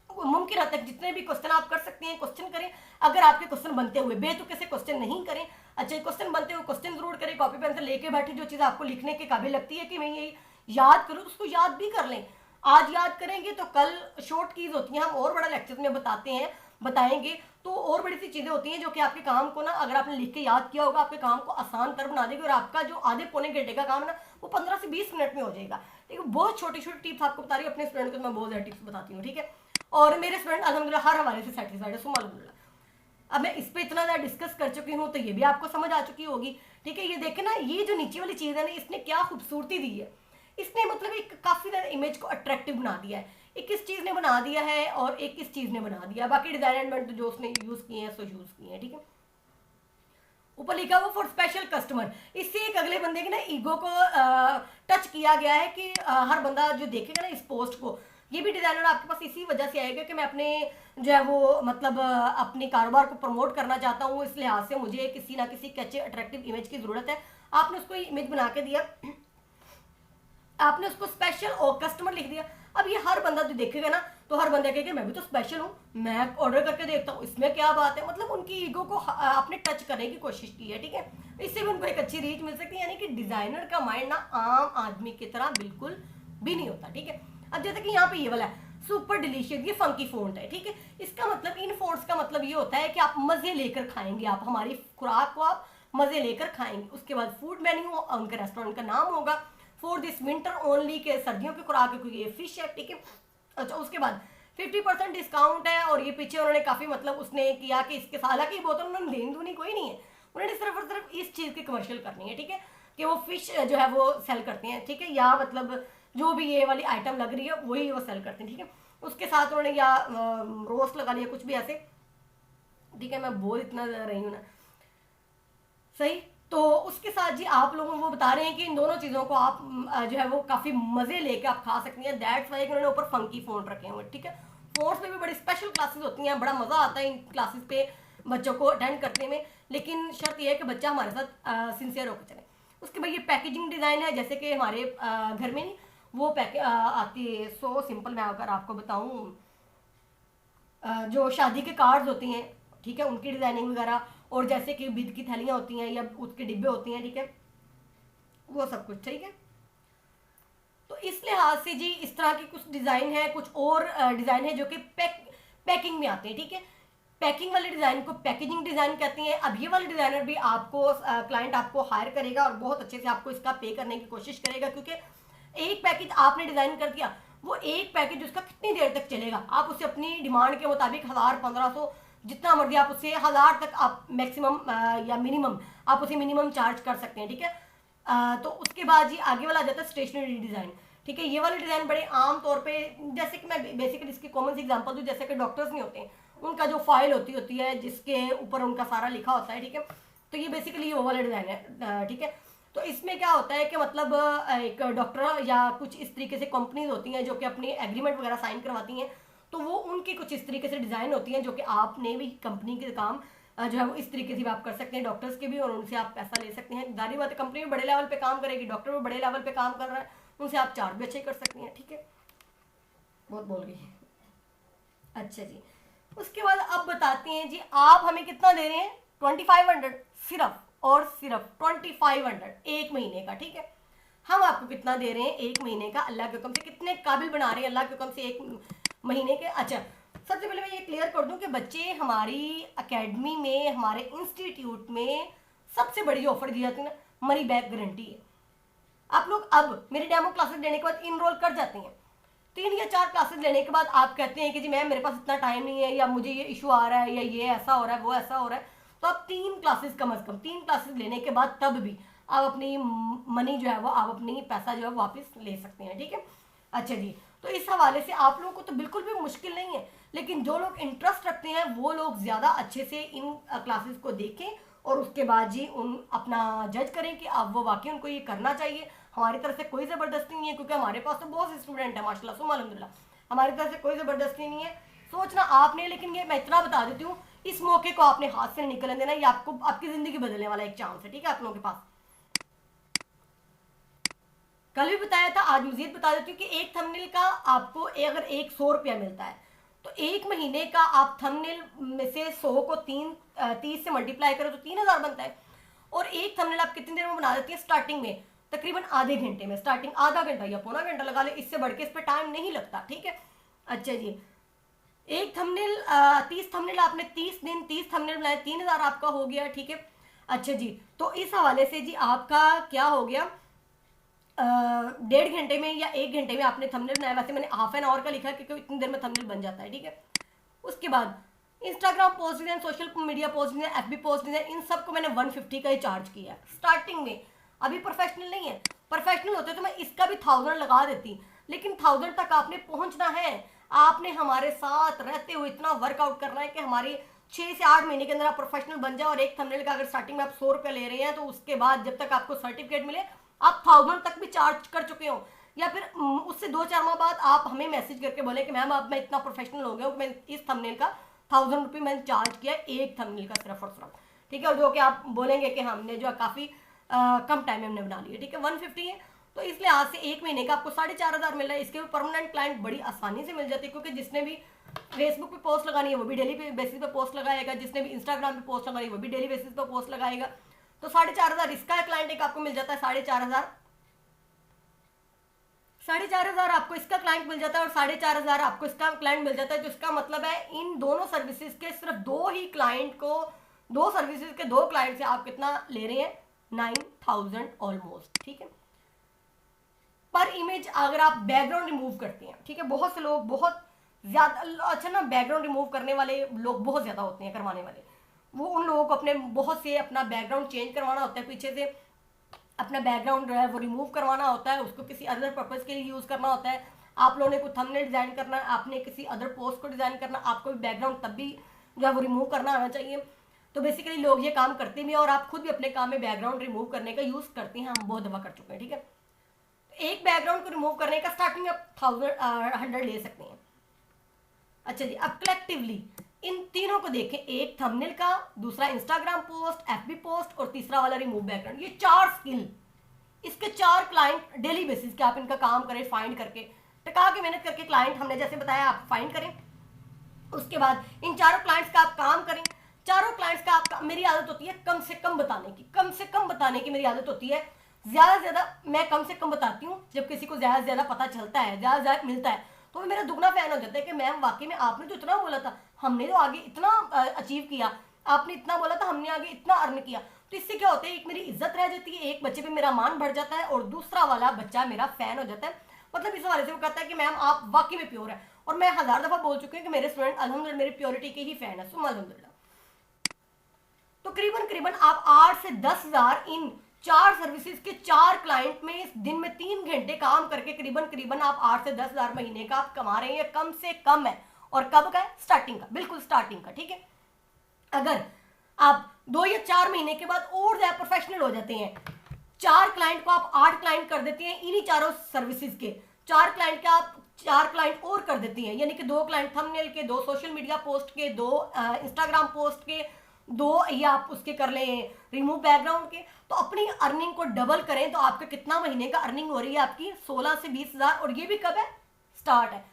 मुमकिन हद तक जितने भी क्वेश्चन आप कर सकते हैं क्वेश्चन करें। अगर आपके क्वेश्चन बनते हुए बेतुके से क्वेश्चन नहीं करें, अच्छे क्वेश्चन बनते हुए क्वेश्चन जरूर करें, कॉपी पेंसिल लेके बैठे, जो चीज़ आपको लिखने के काबिल लगती है कि मैं ये याद करूँ उसको याद भी कर लें। आज याद करेंगे तो कल शॉर्ट कीज होती हैं, हम और बड़ा लेक्चर में बताएंगे तो और बड़ी सी चीज़ें होती हैं जो कि आपके काम को ना, अगर आपने लिख के याद किया होगा, आपके काम को आसान कर बना देगी और आपका जो आधे पौने घंटे का काम है ना वो 15 से 20 मिनट में हो जाएगा। ठीक है, बहुत छोटी छोटी टिप्स आपको बता रही हूँ, अपने स्टूडेंट को मैं बहुत ज़्यादा टिप्स बताती हूँ, ठीक है। और मेरे स्टूडेंट अल्हम्दुलिल्लाह हर हवाले से सेटिस्फाइड है, सुमा अल्हम्दुलिल्लाह। अब मैं इस पर इतना ज़्यादा डिस्कस कर चुकी हूँ तो ये भी आपको समझ आ चुकी होगी, ठीक है। ये देखें ना, ये जो नीचे वाली चीज़ है ना, इसने क्या खूबसूरती दी है, इसने मतलब एक काफ़ी ज़्यादा इमेज को अट्रैक्टिव बना दिया है। एक किस चीज़ ने बना दिया है और एक किस चीज़ ने बना दिया, बाकी डिजाइन एलिमेंट जो उसने यूज़ किए हैं सो यूज़ किए हैं, ठीक है। ऊपर लिखा हुआ फॉर स्पेशल कस्टमर, इससे एक अगले बंदे के ना ईगो को टच किया गया है कि हर बंदा जो देखेगा ना इस पोस्ट को, ये भी डिजाइनर आपके पास इसी वजह से आएगा कि मैं अपने जो है वो मतलब अपने कारोबार को प्रमोट करना चाहता हूँ, इस लिहाज से मुझे किसी ना किसी कैचे अट्रैक्टिव इमेज की जरूरत है। आपने उसको इमेज बना के दिया, आपने उसको स्पेशल और कस्टमर लिख दिया। अब ये हर बंदा जो देखेगा ना तो हर बंदा कहेगा मैं भी तो स्पेशल हूँ, मैं ऑर्डर करके देखता हूँ, इसमें क्या बात है। मतलब उनकी ईगो को आपने टच करने की कोशिश की है, ठीक है। इससे भी उनको एक अच्छी रीच मिल सकती है, यानी कि डिजाइनर का माइंड ना आम आदमी की तरह बिल्कुल भी नहीं होता, ठीक है। अब जैसे कि यहाँ पे ये वाला है सुपर डिलीशियस, ये फंकी फ़ॉन्ट है, ठीक है। इसका मतलब, इन फ़ॉन्ट्स का मतलब ये होता है कि आप मज़े लेकर खाएंगे, आप हमारी खुराक को आप मज़े लेकर खाएंगे। उसके बाद फूड मेन्यू, उनके रेस्टोरेंट का नाम होगा, फॉर दिस विंटर ओनली, के सर्दियों की खुराक है क्योंकि ये फिश है, ठीक है। अच्छा, उसके बाद 50% डिस्काउंट है, और ये पीछे उन्होंने काफ़ी मतलब उसने किया कि इसके, हालांकि बोतल उन्होंने देनी दूनी कोई नहीं है, उन्होंने सिर्फ और सिर्फ इस चीज़ की कमर्शियल करनी है, ठीक है, कि वो फिश जो है वो सेल करते हैं, ठीक है, या मतलब जो भी ये वाली आइटम लग रही है वही वो सेल करते हैं, ठीक है। उसके साथ उन्होंने या रोस्ट लगा लिया, कुछ भी ऐसे, ठीक है। मैं बोल इतना रही हूँ ना, सही। तो उसके साथ जी आप लोगों को वो बता रहे हैं कि इन दोनों चीज़ों को आप जो है वो काफ़ी मज़े लेके आप खा सकती हैं। दैट्स वाई उन्होंने ऊपर फंकी फ़ॉन्ट रखे हुए, ठीक है। फ़ॉन्ट्स में भी बड़ी स्पेशल क्लासेस होती हैं, बड़ा मज़ा आता है इन क्लासेस पे बच्चों को अटेंड करने में, लेकिन शर्त यह है कि बच्चा हमारे साथ सिंसियर होकर चले। उसके बाद ये पैकेजिंग डिज़ाइन है, जैसे कि हमारे घर में नहीं वो आती है, सो सिंपल। मैं अगर आपको बताऊँ, जो शादी के कार्ड्स होती हैं, ठीक है, उनकी डिज़ाइनिंग वगैरह, और जैसे कि बिद की थैलियाँ होती हैं या उसके डिब्बे होती हैं, ठीक है, वो सब कुछ, ठीक है। तो इस लिहाज से जी इस तरह की कुछ डिज़ाइन है, कुछ और डिज़ाइन है जो कि पैकिंग में आते हैं, ठीक है। पैकिंग वाले डिज़ाइन को पैकेजिंग डिज़ाइन कहते हैं। अब ये वाले डिज़ाइनर भी आपको क्लाइंट आपको हायर करेगा और बहुत अच्छे से आपको इसका पे करने की कोशिश करेगा, क्योंकि एक पैकेज आपने डिज़ाइन कर दिया, वो एक पैकेज उसका कितनी देर तक चलेगा, आप उसे अपनी डिमांड के मुताबिक 1000-1500 जितना मर्जी आप उससे 1000 तक आप मैक्सिमम या मिनिमम आप उसे मिनिमम चार्ज कर सकते हैं, ठीक है। तो उसके बाद जी आगे वाला आ जाता है स्टेशनरी डिज़ाइन, ठीक है। ये वाले डिज़ाइन बड़े आम तौर पे, जैसे कि मैं बेसिकली इसकी कॉमन सी एग्जांपल दूँ, जैसे कि डॉक्टर्स नहीं होते हैं, उनका जो फाइल होती है जिसके ऊपर उनका सारा लिखा होता है, ठीक है। तो ये बेसिकली वो वाला डिज़ाइन है, ठीक है। तो इसमें क्या होता है कि मतलब एक डॉक्टर या कुछ इस तरीके से कंपनीज होती हैं जो कि अपनी एग्रीमेंट वगैरह साइन करवाती हैं, तो वो उनकी कुछ इस तरीके से डिज़ाइन होती हैं जो कि आपने भी कंपनी के काम जो है वो इस तरीके से भी आप कर सकते हैं, डॉक्टर्स के भी, और उनसे आप पैसा ले सकते हैं। दारी बात है, कंपनी भी बड़े लेवल पे काम करेगी, डॉक्टर भी बड़े लेवल पे काम कर रहा है, उनसे आप चार्ज भी अच्छे कर सकते हैं, ठीक है। बहुत बोल गई। अच्छा जी, उसके बाद अब बताते हैं जी आप हमें कितना दे रहे हैं, 2500, सिर्फ और सिर्फ 2500 एक महीने का, ठीक है। हम आपको कितना दे रहे हैं एक महीने का, अल्लाह के हुक्म से कितने काबिल बना रहे हैं अल्लाह के हुक्म से एक महीने के। अच्छा, सबसे पहले मैं ये क्लियर कर दूं कि बच्चे हमारी एकेडमी में, हमारे इंस्टीट्यूट में सबसे बड़ी ऑफर दी जाती है ना, मनी बैक गारंटी है। आप लोग अब मेरी डेमो क्लासेस लेने के बाद इनरोल कर जाते हैं, 3 या 4 क्लासेस लेने के बाद आप कहते हैं कि जी मैम मेरे पास इतना टाइम नहीं है, या मुझे ये इशू आ रहा है, या ये ऐसा हो रहा है, वो ऐसा हो रहा है, तो आप 3 क्लासेस कम अज कम 3 क्लासेस लेने के बाद तब भी आप अपनी मनी जो है वो, आप अपनी पैसा जो है वापस ले सकते हैं, ठीक है। अच्छा जी, तो इस हवाले से आप लोगों को तो बिल्कुल भी मुश्किल नहीं है, लेकिन जो लोग इंटरेस्ट रखते हैं वो लोग ज़्यादा अच्छे से इन क्लासेस को देखें और उसके बाद जी उन अपना जज करें कि अब वो वाकई उनको ये करना चाहिए। हमारी तरफ से कोई ज़बरदस्ती नहीं है, क्योंकि हमारे पास तो बहुत से स्टूडेंट हैं माशाल्लाह सुम्मा अल्हम्दुलिल्लाह, हमारी तरफ से कोई ज़बरदस्ती नहीं है, सोचना आपने। लेकिन ये मैं इतना बता देती हूँ, इस मौके को आपने हाथ से निकलने देना, ये आपको आपकी ज़िंदगी बदलने वाला एक चांस है, ठीक है, आप लोगों के पास। कल भी बताया था, आज मजीद बता देती हूँ कि एक थंबनेल का आपको अगर 100 रुपया मिलता है, तो एक महीने का आप थंबनेल में से 100 को 30 से मल्टीप्लाई करो तो 3000 बनता है। और एक थंबनेल आप कितनी देर में बना देती है, स्टार्टिंग में तकरीबन आधे घंटे में, स्टार्टिंग आधा घंटा या पौना घंटा लगा ले, इससे बढ़ के इस पर टाइम नहीं लगता, ठीक है। अच्छा जी, एक थंबनेल 30 थंबनेल आपने 30 दिन 30 थंबनेल बनाए, 3000 आपका हो गया, ठीक है। अच्छा जी, तो इस हवाले से जी आपका क्या हो गया, 1.5 घंटे में या 1 घंटे में आपने थंबनेल बनाया। वैसे मैंने हाफ एन आवर का लिखा है क्योंकि इतनी देर में थंबनेल बन जाता है, ठीक है। उसके बाद Instagram post design, social media post design, FB post design, इन सब को मैंने 150 का ही चार्ज किया है स्टार्टिंग में। अभी प्रोफेशनल नहीं है, प्रोफेशनल होते तो मैं इसका भी 1000 लगा देती, लेकिन 1000 तक आपने पहुंचना है, आपने हमारे साथ रहते हुए इतना वर्कआउट करना है कि हमारी 6 से 8 महीने के अंदर आप प्रोफेशनल बन जाए। और एक थंबनेल का अगर स्टार्टिंग में आप 100 रुपये ले रहे हैं, तो उसके बाद जब तक आपको सर्टिफिकेट मिले आप 1000 तक भी चार्ज कर चुके हो, या फिर उससे 2-4 माह बाद आप हमें मैसेज करके बोले कि मैम अब मैं इतना प्रोफेशनल हो गया हूँ, मैं इस थंबनेल का 1000 रुपये मैंने चार्ज किया एक थंबनेल का सिर्फ और सिर्फ, ठीक है। और जो कि आप बोलेंगे कि हमने जो है काफ़ी कम टाइम में हमने बना लिया, ठीक है। 150 है, तो इस लिहाज से एक महीने का आपको 4500 मिल रहा है। इसके भी परमानेंट क्लाइंट बड़ी आसानी से मिल जाती है, क्योंकि जिसने भी फेसबुक पे पोस्ट लगानी है वो भी डेली बेसिस पे पोस्ट लगाएगा, जिसने भी इंस्टाग्राम पे पोस्ट लगानी है वो भी डेली बेसिस पे पोस्ट लगाएगा। तो 4500 इसका क्लाइंट एक आपको मिल जाता है, 4500 4,500 आपको इसका क्लाइंट मिल जाता है और 4,500 आपको इसका क्लाइंट मिल जाता है, तो इसका मतलब है इन दोनों सर्विसेज के सिर्फ दो ही क्लाइंट को, दो सर्विसेज के दो क्लाइंट से आप कितना ले रहे हैं, 9,000 ऑलमोस्ट, ठीक है। पर इमेज अगर आप बैकग्राउंड रिमूव करते हैं, ठीक है, बहुत से लोग बहुत ज्यादा अच्छा ना बैकग्राउंड रिमूव करने वाले लोग बहुत ज्यादा होते हैं करवाने वाले, वो उन लोगों को अपने बहुत से अपना बैकग्राउंड चेंज करवाना होता है, पीछे से अपना बैकग्राउंड जो है वो रिमूव करवाना होता है, उसको किसी अदर पर्पस के लिए यूज करना होता है। आप लोगों ने कोई थंबनेल डिजाइन करना है, आपने किसी अदर पोस्ट को डिजाइन करना, आपको भी बैकग्राउंड तब भी जो है वो रिमूव करना आना चाहिए। तो बेसिकली लोग ये काम करते भी हैं और आप खुद भी अपने काम में बैकग्राउंड रिमूव करने का यूज करते हैं, हम बहुत दफा कर चुके हैं, ठीक है। एक बैकग्राउंड को रिमूव करने का स्टार्टिंग आप 100 ले सकते हैं। अच्छा जी, अब कलेक्टिवली इन तीनों को देखें, एक थंबनेल का, दूसरा इंस्टाग्राम पोस्ट, एफबी पोस्ट और तीसरा वाला रिमूव बैकग्राउंड, ये 4 स्किल, इसके 4 क्लाइंट डेली बेसिस के आप इनका काम करें, फाइंड करके टका के मेहनत करके क्लाइंट हमने जैसे बताया आप फाइंड करें। उसके बाद इन चारों क्लाइंट्स का आप काम करें, चारों क्लाइंट्स का आप, मेरी आदत होती है कम से कम बताने की, कम से कम बताने की मेरी आदत होती है। ज्यादा से ज्यादा मैं कम से कम बताती हूँ, जब किसी को ज्यादा से ज्यादा पता चलता है, ज्यादा से ज्यादा मिलता है, तो मेरा दुगना फैन हो जाता है कि मैम वाकई में आपने तो इतना बोला था, हमने तो आगे इतना अचीव किया, आपने इतना बोला था, हमने आगे इतना अर्न किया। तो इससे क्या होता है, एक मेरी इज्जत रह जाती है, एक बच्चे पे मेरा मान बढ़ जाता है और दूसरा वाला बच्चा मेरा फैन हो जाता है। मतलब इस हवाले से वो कहता है कि मैम आप वाकई में प्योर है, और मैं 1000 दफा बोल चुकी हूँ कि मेरे स्टूडेंट अल्हम्दुलिल्लाह मेरी प्योरिटी के ही फैन है, सुम्मा अल्हम्दुलिल्लाह। तो करीबन आप 8 से 10,000 इन 4 सर्विसेज के 4 क्लाइंट में दिन में 3 घंटे काम करके करीबन आप 8 से 10,000 महीने का आप कमा रहे हैं, कम से कम है। और कब का है? स्टार्टिंग का, बिल्कुल स्टार्टिंग का, ठीक है। अगर आप 2 या 4 महीने के बाद और ज्यादा प्रोफेशनल हो जाते हैं, 4 क्लाइंट को आप 8 क्लाइंट कर देते हैं, इन्हीं चारों सर्विसेज के 4 क्लाइंट का आप 4 क्लाइंट और कर देती हैं, यानी कि 2 क्लाइंट थंबनेल के, 2 सोशल मीडिया पोस्ट के, 2 इंस्टाग्राम पोस्ट के, 2 या आप उसके कर लें रिमूव बैकग्राउंड के, तो अपनी अर्निंग को डबल करें तो आपका कितना महीने का अर्निंग हो रही है आपकी 16 से 20,000। और ये भी कब है? स्टार्ट है।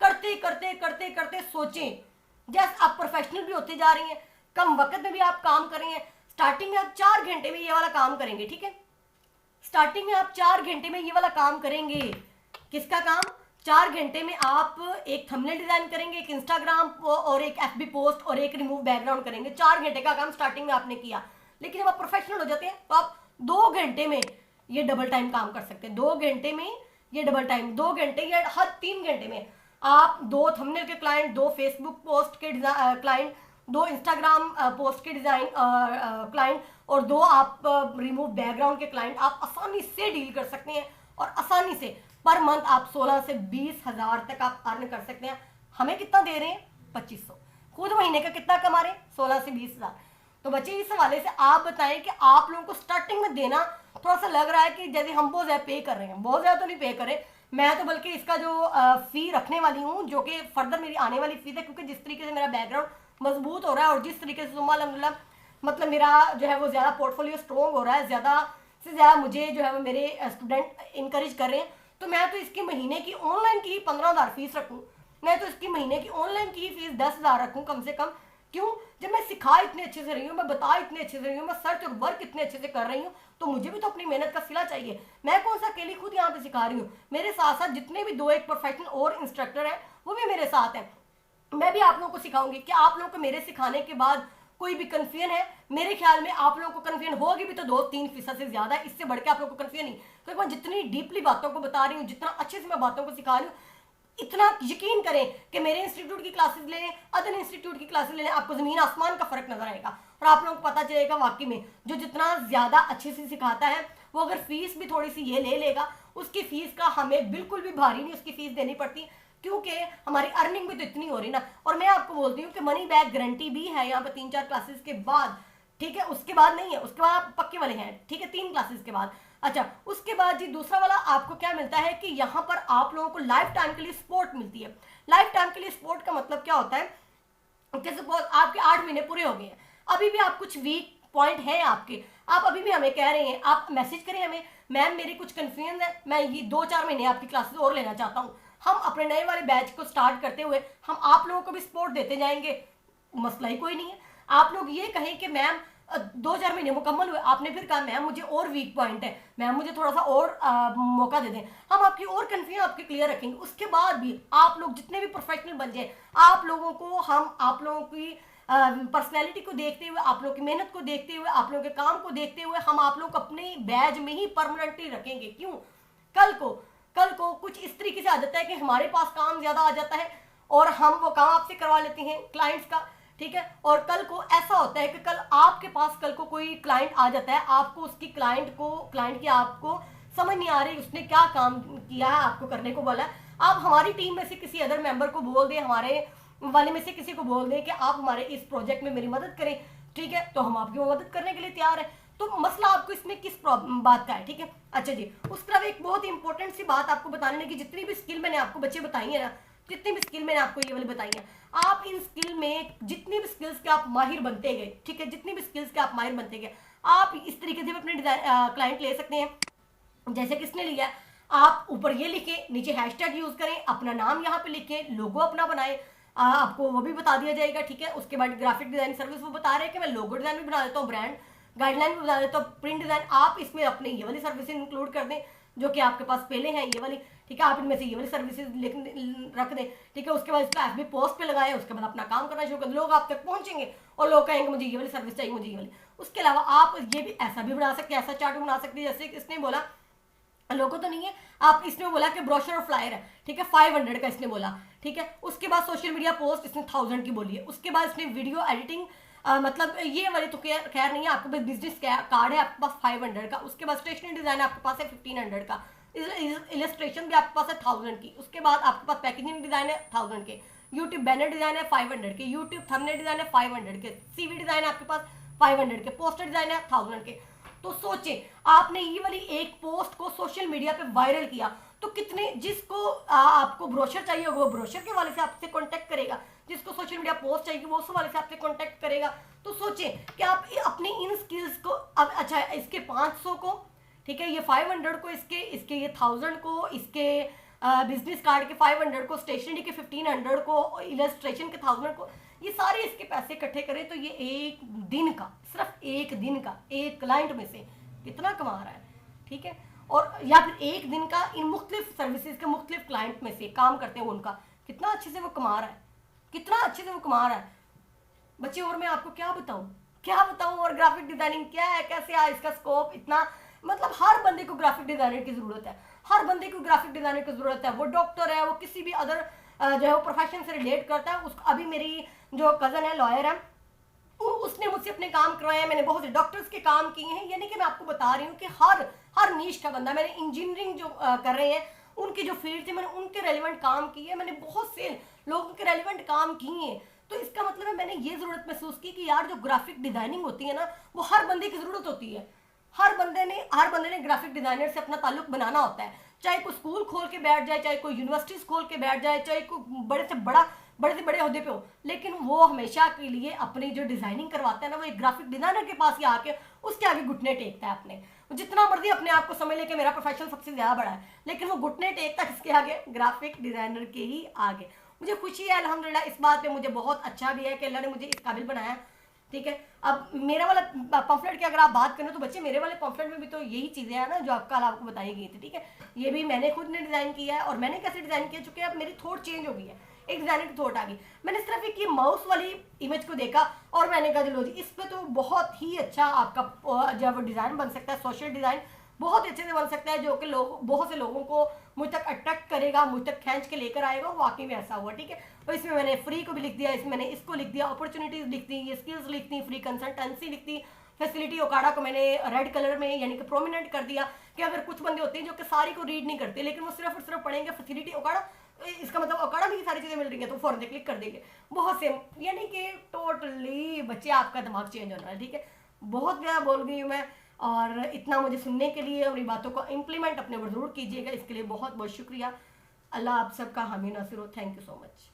करते करते करते करते सोचें, जैसे आप प्रोफेशनल भी होते जा रही हैं, कम वक्त में भी आप काम कर रही हैं, स्टार्टिंग में आप 4 घंटे में ये वाला काम करेंगे, ठीक है। स्टार्टिंग में आप 4 घंटे में ये वाला काम करेंगे। किसका काम? 4 घंटे में आप एक थंबनेल डिजाइन करेंगे, एक इंस्टाग्राम और एक एफबी पोस्ट और एक रिमूव बैकग्राउंड करेंगे। 4 घंटे का काम स्टार्टिंग में आपने किया, लेकिन जब आप प्रोफेशनल हो जाते हैं तो आप 2 घंटे में ये डबल टाइम काम कर सकते हैं। 2 घंटे में ये डबल टाइम, 2 घंटे या हर 3 घंटे में आप 2 थंबनेल के क्लाइंट, 2 फेसबुक पोस्ट के क्लाइंट, 2 इंस्टाग्राम पोस्ट के डिजाइन क्लाइंट और 2 आप रिमूव बैकग्राउंड के क्लाइंट आप आसानी से डील कर सकते हैं। और आसानी से पर मंथ आप 16 से 20,000 तक आप अर्न कर सकते हैं। हमें कितना दे रहे हैं? 2500। खुद महीने का कितना कमा रहे हैं? 16 से 20,000। तो बच्चे इस हवाले से आप बताएं कि आप लोगों को स्टार्टिंग में देना थोड़ा सा लग रहा है कि जैसे हम बहुत ज्यादा पे कर रहे हैं। बहुत ज्यादा तो नहीं पे करें, मैं तो बल्कि इसका जो फी रखने वाली हूँ, जो कि फर्दर मेरी आने वाली फीस है, क्योंकि जिस तरीके से मेरा बैकग्राउंड मजबूत हो रहा है और जिस तरीके से अल्हम्दुलिल्लाह मतलब मेरा जो है वो ज्यादा पोर्टफोलियो स्ट्रॉन्ग हो रहा है, ज्यादा से ज्यादा मुझे जो है वो मेरे स्टूडेंट इंकरेज कर रहे हैं, तो मैं तो इसकी महीने की ऑनलाइन की ही 15,000 फीस रखूँ, मैं तो इसकी महीने की ऑनलाइन की ही फीस 10,000 रखूँ कम से कम। क्यों? जब मैं सिखा इतने अच्छे से रही हूँ, मैं बता इतने अच्छे से रही हूँ, मैं सर्च और वर्क इतने अच्छे से कर रही हूँ, तो मुझे भी तो अपनी मेहनत का सिला चाहिए। मैं कौन सा अकेली खुद यहाँ पे सिखा रही हूँ, मेरे साथ साथ जितने भी 2-1 प्रोफेशनल और इंस्ट्रक्टर हैं वो भी मेरे साथ हैं। मैं भी आप लोगों को सिखाऊंगी कि आप लोगों को मेरे सिखाने के बाद कोई भी कन्फ्यूजन है, मेरे ख्याल में आप लोगों को कन्फ्यूजन होगी भी तो 2-3% से ज्यादा, इससे बढ़ के आप लोगों को कन्फ्यूजन नहीं। तो मैं जितनी डीपली बातों को बता रही हूँ, जितना अच्छे से मैं बातों को सिखा रही हूँ, इतना यकीन करें कि मेरे इंस्टीट्यूट की क्लासेस लें, अदर इंस्टीट्यूट की क्लासेस लें, आपको जमीन आसमान का फर्क नजर आएगा और आप लोगों को पता चलेगा वाकई में जो जितना ज्यादा अच्छे से सिखाता है वो अगर फीस भी थोड़ी सी ये ले लेगा, उसकी फीस का हमें बिल्कुल भी भारी नहीं उसकी फीस देनी पड़ती, क्योंकि हमारी अर्निंग भी तो इतनी हो रही ना। और मैं आपको बोलती हूँ कि मनी बैक गारंटी भी है यहाँ पे 3-4 क्लासेस के बाद, ठीक है। उसके बाद नहीं है, उसके बाद पक्के वाले हैं, ठीक है, 3 क्लासेस के बाद। अच्छा, उसके बाद जी दूसरा वाला आपको क्या मिलता है कि यहाँ पर आप लोगों को लाइफ टाइम के लिए सपोर्ट मिलती है। लाइफ टाइम के लिए सपोर्ट का मतलब क्या होता है कि सपोज आपके 8 महीने पूरे हो गए हैं, अभी भी आप कुछ वीक पॉइंट है आपके, आप अभी भी हमें कह रहे हैं, आप मैसेज करें हमें, मैम मेरी कुछ कन्फ्यूजन है, मैं ये 2-4 महीने आपकी क्लासेस और लेना चाहता हूँ। हम अपने नए वाले बैच को स्टार्ट करते हुए हम आप लोगों को भी सपोर्ट देते जाएंगे, मसला ही कोई नहीं है। आप लोग ये कहें कि मैम 2-4 महीने मुकम्मल हुए, आपने फिर कहा मैम मुझे और वीक पॉइंट है, मैम मुझे थोड़ा सा और मौका दे दें, हम आपकी और कन्फ्यूजन आपके क्लियर रखेंगे। उसके बाद भी आप लोग जितने भी प्रोफेशनल बन जाए, आप लोगों को हम आप लोगों की पर्सनैलिटी को देखते हुए, आप लोगों की मेहनत को देखते हुए, आप लोगों के काम को देखते हुए हम आप लोग अपने बैच में ही परमानेंटली रखेंगे। क्यों? कल को कुछ इस तरीके से आ जाता है कि हमारे पास काम ज्यादा आ जाता है और हम वो काम आपसे करवा लेते हैं क्लाइंट्स का, ठीक है। और कल को ऐसा होता है कि कल आपके पास कल को कोई क्लाइंट आ जाता है, आपको उसकी क्लाइंट की आपको समझ नहीं आ रही उसने क्या काम किया है, आपको करने को बोला है, आप हमारी टीम में से किसी अदर मेंबर को बोल दें, हमारे वाले में से किसी को बोल दें कि आप हमारे इस प्रोजेक्ट में मेरी मदद करें, ठीक है, तो हम आपकी मदद करने के लिए तैयार है। तो मसला आपको इसमें किस बात का है, ठीक है। अच्छा जी, उस तरफ एक बहुत ही इंपॉर्टेंट सी बात आपको बताने लगी, जितनी भी स्किल मैंने आपको बच्चे बताई है ना, जितनी भी स्किल मैंने आपको ये वाली बताई है, आप इन स्किल में जितनी भी स्किल्स के आप माहिर बनते गए, ठीक है, जितनी भी स्किल्स के आप माहिर बनते गए, आप इस तरीके से भी अपने क्लाइंट ले सकते हैं। जैसे किसने लिया, आप ऊपर ये लिखे, नीचे हैशटैग यूज करें, अपना नाम यहाँ पे लिखें, लोगो अपना बनाए, आपको वो भी बता दिया जाएगा, ठीक है। उसके बाद ग्राफिक डिजाइन सर्विस वो बता रहे हैं कि मैं लोगो डिजाइन भी बना देता हूँ, ब्रांड गाइडलाइन भी बता देता हूँ, प्रिंट डिजाइन, आप इसमें अपने ये वाली सर्विस इंक्लूड कर दें जो कि आपके पास पहले हैं ये वाली, ठीक है, आप इनमें से ये वाली सर्विसेज रख दें, ठीक है। उसके बाद इसका एफबी पोस्ट पे लगाएं, उसके बाद अपना काम करना शुरू कर, लोग आप तक पहुंचेंगे और लोग कहेंगे मुझे ये वाली सर्विस चाहिए, मुझे ये वाली। उसके अलावा आप ये भी ऐसा भी बना सकते हैं, ऐसा चार्ट बना सकते हैं, जैसे इसने बोला लोगो तो नहीं है, आप इसने बोला कि ब्रोशर और फ्लायर है, ठीक है, 500 का इसने बोला, ठीक है। उसके बाद सोशल मीडिया पोस्ट इसने 1000 की बोली है। उसके बाद इसने वीडियो एडिटिंग मतलब ये वाली तो खैर नहीं है, आपके पास बिजनेस कार्ड है आपके पास 500 का। उसके बाद स्टेशनरी डिजाइन आपके पास है 1500 का, इलस्ट्रेशन भी आपके पास है 1000 की। उसके बाद आपके पास पैकेजिंग डिजाइन है 1000 के, यूट्यूब बैनर डिजाइन है 500 के, यूट्यूब थंबनेल डिजाइन है 500 के, सीवी डिजाइन आपके पास 500 के, पोस्टर डिजाइन है 1000 के। तो सोचे आपने ये वाली एक पोस्ट को सोशल मीडिया पे वायरल किया तो कितने, जिसको आपको ब्रोशर चाहिए होगा वो ब्रोशर के वाले से आपसे कांटेक्ट करेगा, जिसको सोशल मीडिया पोस्ट चाहिए वो उस वाले से आपसे कांटेक्ट करेगा। तो सोचे कि आप अपनी इन स्किल्स को अब अच्छा इसके 500 को, ठीक है, ये 500 को, इसके ये 1000 को, इसके बिजनेस कार्ड के 500 को, स्टेशनरी के 1500 को, इलस्ट्रेशन के 1000 को, ये सारे इसके पैसे इकट्ठे करें तो ये एक दिन का, सिर्फ एक दिन का एक क्लाइंट में से कितना कमा रहा है, ठीक है। और या फिर एक दिन का इन मुख्तलिफ सर्विसेज के मुख्तलिफ क्लाइंट में से काम करते हैं उनका कितना अच्छे से वो कमा रहा है, कितना अच्छे से वो कमा रहा है बच्चे। और मैं आपको क्या बताऊं और ग्राफिक डिजाइनिंग क्या है, कैसे है इसका स्कोप इतना, मतलब हर बंदे को ग्राफिक डिजाइनर की जरूरत है, हर बंदे को ग्राफिक डिजाइनर की जरूरत है। वो डॉक्टर है, वो किसी भी अदर जो है वो प्रोफेशन से रिलेट करता है। उसको अभी मेरी जो कजन है लॉयर है, उसने मुझसे अपने काम करवाए हैं, मैंने बहुत से डॉक्टर्स के काम किए हैं। यानी कि मैं आपको बता रही हूँ कि हर नीश का बंदा, मैंने इंजीनियरिंग जो कर रहे हैं उनके जो फील्ड थे मैंने उनके रेलिवेंट काम किए, मैंने बहुत से लोगों के रेलिवेंट काम किए हैं। तो इसका मतलब है मैंने ये जरूरत महसूस की कि यार जो ग्राफिक डिजाइनिंग होती है ना वो हर बंदे की जरूरत होती है। हर बंदे ने ग्राफिक डिजाइनर से अपना ताल्लुक बनाना होता है, चाहे कोई स्कूल खोल के बैठ जाए, चाहे कोई यूनिवर्सिटीज खोल के बैठ जाए, चाहे कोई बड़े से बड़े ओहदे पे हो, लेकिन वो हमेशा के लिए अपनी जो डिजाइनिंग करवाता है ना वो एक ग्राफिक डिजाइनर के पास ही आके उसके आगे घुटने टेकता है। अपने जितना मर्जी अपने आप को समझ ले कि मेरा प्रोफेशन सबसे ज्यादा बड़ा है, लेकिन वो घुटने टेकता है किसके आगे, ग्राफिक डिजाइनर के ही आगे। मुझे खुशी है अल्हम्दुलिल्लाह, इस बात पे मुझे बहुत अच्छा भी है कि अल्लाह ने मुझे इस काबिल बनाया, ठीक है। अब मेरा वाला पम्फलेट की अगर आप बात करें तो बच्चे मेरे वाले पम्फलेट में भी तो यही चीजें हैं ना जो कल आपको बताई गई थी, ठीक है। ये भी मैंने खुद ने डिजाइन किया है और मैंने कैसे डिजाइन किया, चूंकि अब मेरी थॉट चेंज हो गई है, एक डिजाइनर की थॉट आ गई। मैंने सिर्फ एक ये माउस वाली इमेज को देखा और मैंने कहा चलो जी इस पे तो बहुत ही अच्छा आपका जब डिजाइन बन सकता है, सोशल डिजाइन बहुत अच्छे से बन सकता है, जो कि बहुत से लोगों को मुझ तक अट्रैक्ट करेगा, मुझ तक खींच के लेकर आएगा। वाकई में ऐसा हुआ, ठीक है। और इसमें मैंने फ्री को भी लिख दिया, इसमें मैंने इसको लिख दिया, अपॉर्चुनिटीज लिख दी, ये स्किल्स लिख दी, फ्री कंसल्टेंसी लिख दी, फैसिलिटी ओकाडा को मैंने रेड कलर में यानी कि प्रोमिनेंट कर दिया कि अगर कुछ बंदे होते हैं जो कि सारी को रीड नहीं करते लेकिन वो सिर्फ और सिर्फ पढ़ेंगे फैसिलिटी ओकाडा, इसका मतलब ओकाडा में सारी चीजें मिल रही है तो फौरन क्लिक कर देंगे। बहुत से यानी कि टोटली बच्चे आपका दिमाग चेंज हो रहा है, ठीक है। बहुत ज्यादा बोल गई हूँ मैं, और इतना मुझे सुनने के लिए और इन बातों को इम्प्लीमेंट अपने ऊपर जरूर कीजिएगा, इसके लिए बहुत बहुत शुक्रिया। अल्लाह आप सबका हामी नासिर हो। Thank you so much.